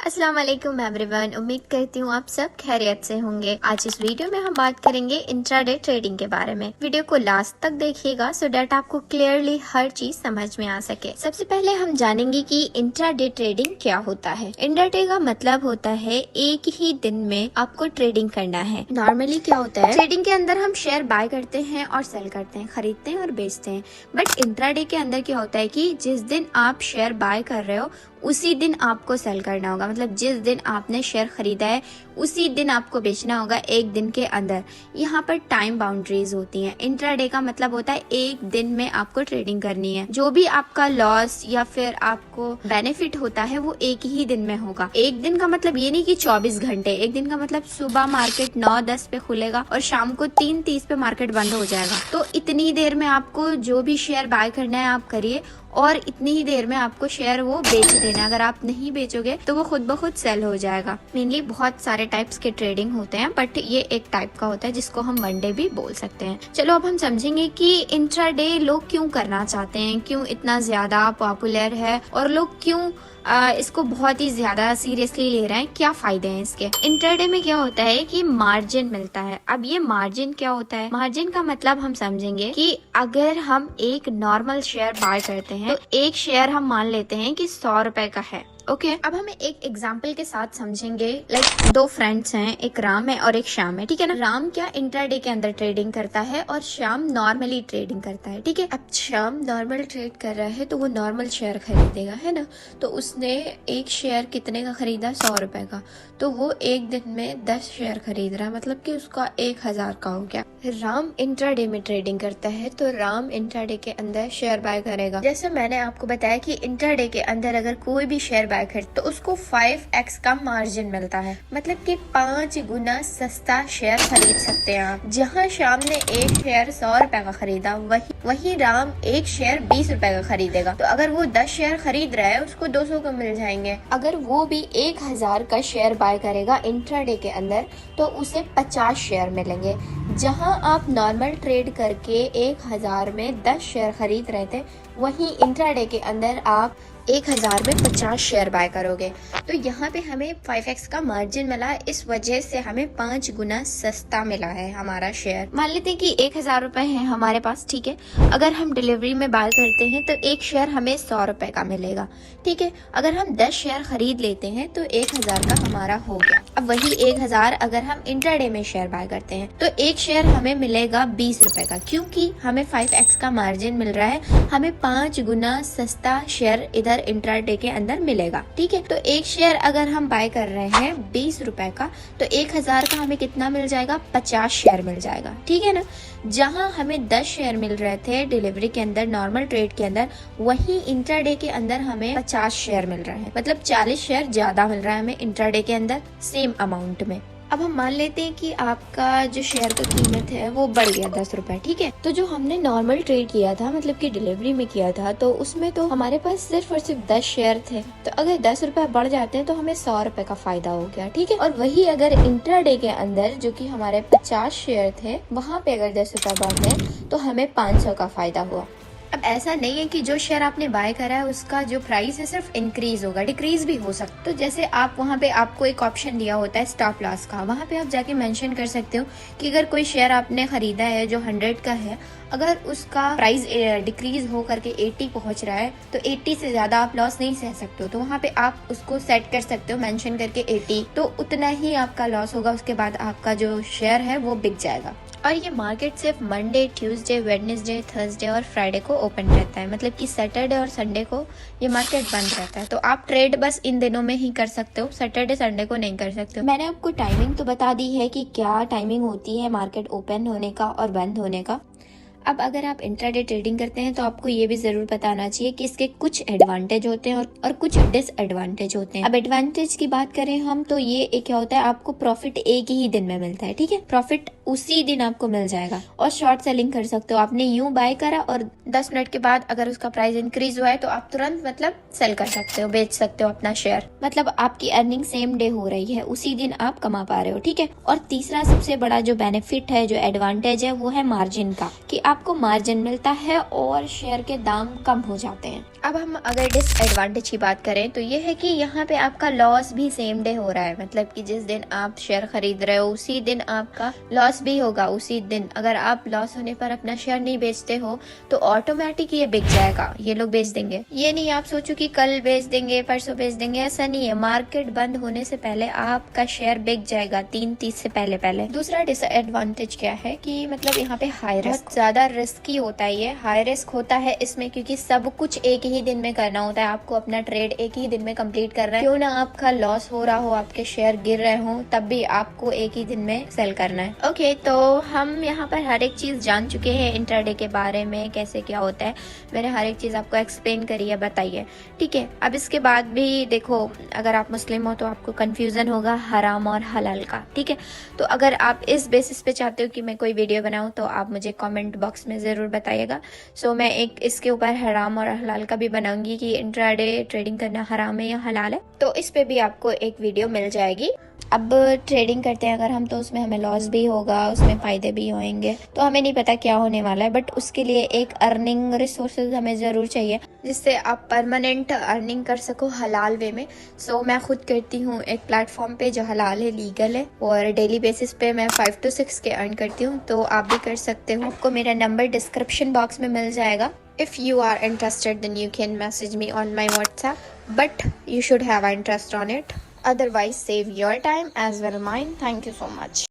अस्सलाम वालेकुम एवरीवन। उम्मीद करती हूँ आप सब खैरियत से होंगे। आज इस वीडियो में हम बात करेंगे इंट्राडे ट्रेडिंग के बारे में। वीडियो को लास्ट तक देखिएगा सो दैट आपको क्लियरली हर चीज समझ में आ सके। सबसे पहले हम जानेंगे कि इंट्राडे ट्रेडिंग क्या होता है। इंट्राडे का मतलब होता है एक ही दिन में आपको ट्रेडिंग करना है। नॉर्मली क्या होता है, ट्रेडिंग के अंदर हम शेयर बाय करते हैं और सेल करते हैं, खरीदते हैं और बेचते हैं। बट इंट्राडे के अंदर क्या होता है कि जिस दिन आप शेयर बाय कर रहे हो उसी दिन आपको सेल करना होगा। मतलब जिस दिन आपने शेयर खरीदा है उसी दिन आपको बेचना होगा, एक दिन के अंदर। यहाँ पर टाइम बाउंड्रीज होती हैं। इंट्राडे का मतलब होता है एक दिन में आपको ट्रेडिंग करनी है। जो भी आपका लॉस या फिर आपको बेनिफिट होता है वो एक ही दिन में होगा। एक दिन का मतलब ये नहीं कि 24 घंटे, एक दिन का मतलब सुबह मार्केट 9-10 पे खुलेगा और शाम को 3:30 पे मार्केट बंद हो जाएगा। तो इतनी देर में आपको जो भी शेयर बाय करना है आप करिए और इतनी ही देर में आपको शेयर वो बेच देना। अगर आप नहीं बेचोगे तो वो खुद ब खुद सेल हो जाएगा। मेनली बहुत सारे टाइप्स के ट्रेडिंग होते हैं बट ये एक टाइप का होता है जिसको हम वन डे भी बोल सकते हैं। चलो अब हम समझेंगे कि इंट्राडे लोग क्यों करना चाहते हैं, क्यों इतना ज्यादा पॉपुलर है और लोग क्यों इसको बहुत ही ज्यादा सीरियसली ले रहे हैं, क्या फायदे हैं इसके। इंट्राडे में क्या होता है कि मार्जिन मिलता है। अब ये मार्जिन क्या होता है, मार्जिन का मतलब हम समझेंगे कि अगर हम एक नॉर्मल शेयर बाय करते हैं तो एक शेयर हम मान लेते हैं कि 100 रुपए का है। ओके अब हमें एक एग्जाम्पल के साथ समझेंगे। लाइक दो फ्रेंड्स हैं, एक राम है और एक श्याम है, ठीक है ना। राम क्या इंट्राडे के अंदर ट्रेडिंग करता है और श्याम नॉर्मली ट्रेडिंग करता है, ठीक है। अब श्याम नॉर्मल ट्रेड कर रहा है तो वो नॉर्मल शेयर खरीदेगा, है ना। तो उसने एक शेयर कितने का खरीदा, 100 रुपए का। तो वो एक दिन में 10 शेयर खरीद रहा है, मतलब कि उसका 1000 का हो गया। राम इंट्राडे में ट्रेडिंग करता है तो राम इंट्राडे के अंदर शेयर बाय करेगा। जैसे मैंने आपको बताया कि इंट्राडे के अंदर अगर कोई भी शेयर बाय करे तो उसको 5x का मार्जिन मिलता है, मतलब कि 5 गुना सस्ता शेयर खरीद सकते हैं आप। जहाँ श्याम ने एक शेयर 100 रुपए का खरीदा वही राम एक शेयर 20 रुपए का खरीदेगा। तो अगर वो 10 शेयर खरीद रहा है उसको 200 का मिल जाएंगे। अगर वो भी 1000 का शेयर बाय करेगा इंट्राडे के अंदर तो उसे 50 शेयर मिलेंगे। जहां आप नॉर्मल ट्रेड करके 1000 में 10 शेयर खरीद रहे थे, वहीं इंट्राडे के अंदर आप 1000 में 50 शेयर बाय करोगे। तो यहाँ पे हमें 5x का मार्जिन मिला, इस वजह से हमें 5 गुना सस्ता मिला है हमारा शेयर। मान लेते हैं कि 1000 रुपए है हमारे पास, ठीक है। अगर हम डिलीवरी में बाय करते हैं तो एक शेयर हमें 100 रुपए का मिलेगा, ठीक है। अगर हम 10 शेयर खरीद लेते हैं तो 1000 का हमारा हो गया। अब वही 1000 अगर हम इंट्राडे में शेयर बाय करते हैं तो एक शेयर हमें मिलेगा 20 रुपए का, क्योंकि हमें 5x का मार्जिन मिल रहा है। हमें 5 गुना सस्ता शेयर इधर इंट्राडे के अंदर मिलेगा, ठीक है। तो एक शेयर अगर हम बाय कर रहे हैं 20 रुपए का तो 1000 का हमें कितना मिल जाएगा, 50 शेयर मिल जाएगा, ठीक है ना। जहां हमें 10 शेयर मिल रहे थे डिलीवरी के अंदर नॉर्मल ट्रेड के अंदर, वहीं इंट्राडे के अंदर हमें 50 शेयर मिल रहा है, मतलब 40 शेयर ज्यादा मिल रहा है हमें इंट्राडे के अंदर सेम अमाउंट में। अब हम मान लेते हैं कि आपका जो शेयर का कीमत है वो बढ़ गया 10 रुपए, ठीक है। तो जो हमने नॉर्मल ट्रेड किया था, मतलब कि डिलीवरी में किया था, तो उसमें तो हमारे पास सिर्फ और सिर्फ 10 शेयर थे। तो अगर 10 रुपए बढ़ जाते हैं तो हमें 100 रुपए का फायदा हो गया, ठीक है। और वही अगर इंट्राडे के अंदर जो कि हमारे 50 शेयर थे, वहाँ पे अगर 10 रुपए बढ़ गए तो हमें 500 का फायदा हुआ। अब ऐसा नहीं है कि जो शेयर आपने बाय करा है उसका जो प्राइस है सिर्फ इंक्रीज होगा, डिक्रीज भी हो सकता है। तो जैसे आप वहाँ पे आपको एक ऑप्शन दिया होता है स्टॉप लॉस का, वहाँ पे आप जाके मेंशन कर सकते हो कि अगर कोई शेयर आपने खरीदा है जो 100 का है, अगर उसका प्राइस डिक्रीज हो करके 80 पहुंच रहा है तो 80 से ज्यादा आप लॉस नहीं सह सकते हो। तो वहाँ पे आप उसको सेट कर सकते हो मेंशन करके 80, तो उतना ही आपका लॉस होगा। उसके बाद आपका जो शेयर है वो बिक जाएगा। और ये मार्केट सिर्फ मंडे, ट्यूसडे, वेडनेसडे, थर्सडे और फ्राइडे को ओपन रहता है, मतलब कि सैटरडे और संडे को ये मार्केट बंद रहता है। तो आप ट्रेड बस इन दिनों में ही कर सकते हो, सैटरडे संडे को नहीं कर सकते हो। मैंने आपको टाइमिंग तो बता दी है कि क्या टाइमिंग होती है मार्केट ओपन होने का और बंद होने का। अब अगर आप इंट्राडे ट्रेडिंग करते हैं तो आपको ये भी जरूर बताना चाहिए कि इसके कुछ एडवांटेज होते हैं और कुछ डिसएडवांटेज होते हैं। अब एडवांटेज की बात करें हम तो ये क्या होता है, आपको प्रॉफिट एक ही दिन में मिलता है, ठीक है। प्रॉफिट उसी दिन आपको मिल जाएगा। और शॉर्ट सेलिंग कर सकते हो, आपने यूं बाय करा और 10 मिनट के बाद अगर उसका प्राइस इंक्रीज हुआ है तो आप तुरंत मतलब सेल कर सकते हो, बेच सकते हो अपना शेयर। मतलब आपकी अर्निंग सेम डे हो रही है, उसी दिन आप कमा पा रहे हो, ठीक है। और तीसरा सबसे बड़ा जो बेनिफिट है, जो एडवांटेज है, वो है मार्जिन का, कि आपको मार्जिन मिलता है और शेयर के दाम कम हो जाते हैं। अब हम अगर डिसएडवांटेज की बात करें तो ये है कि यहाँ पे आपका लॉस भी सेम डे हो रहा है। मतलब कि जिस दिन आप शेयर खरीद रहे हो उसी दिन आपका लॉस भी होगा। उसी दिन अगर आप लॉस होने पर अपना शेयर नहीं बेचते हो तो ऑटोमेटिक ये बिक जाएगा, ये लोग बेच देंगे। ये नहीं आप सोचो कि कल बेच देंगे, परसों बेच देंगे, ऐसा नहीं है। मार्केट बंद होने से पहले आपका शेयर बिक जाएगा 3:30 से पहले। दूसरा डिसएडवांटेज क्या है कि मतलब यहाँ पे हाई रिस्क, बहुत ज्यादा रिस्की होता है। ये हाई रिस्क होता है इसमें क्योंकि सब कुछ एक ही दिन में करना होता है। आपको अपना ट्रेड एक ही दिन में कंप्लीट करना है। क्यों ना आपका लॉस हो रहा हो, आपके शेयर गिर रहे हो, तब भी आपको एक ही दिन में सेल करना है। ओके, तो हम यहाँ पर हर एक चीज जान चुके हैं इंट्राडे के बारे में, कैसे क्या होता है। मैंने हर एक चीज आपको एक्सप्लेन करी है, बताइए, ठीक है। अब इसके बाद भी देखो, अगर आप मुस्लिम हो तो आपको कंफ्यूजन होगा हराम और हलाल का, ठीक है। तो अगर आप इस बेसिस पे चाहते हो कि मैं कोई वीडियो बनाऊं तो आप मुझे कमेंट बॉक्स में जरूर बताइएगा। सो मैं एक इसके ऊपर हराम और हलाल का भी बनाऊंगी कि इंट्राडे ट्रेडिंग करना हराम है या हलाल है, तो इस पे भी आपको एक वीडियो मिल जाएगी। अब ट्रेडिंग करते हैं अगर हम, तो उसमें हमें लॉस भी होगा, उसमें फायदे भी होंगे, तो हमें नहीं पता क्या होने वाला है। बट उसके लिए एक अर्निंग रिसोर्सेज हमें जरूर चाहिए जिससे आप परमानेंट अर्निंग कर सको हलाल वे में। सो मैं खुद करती हूँ एक प्लेटफॉर्म पे जो हलाल है, लीगल है, और डेली बेसिस पे मैं 5 to 6 के अर्न करती हूँ, तो आप भी कर सकते हो। आपको मेरा नंबर डिस्क्रिप्शन बॉक्स में मिल जाएगा। If you are interested, then you can message me on my WhatsApp, but you should have interest on it. Otherwise, save your time as well mine. Thank you so much.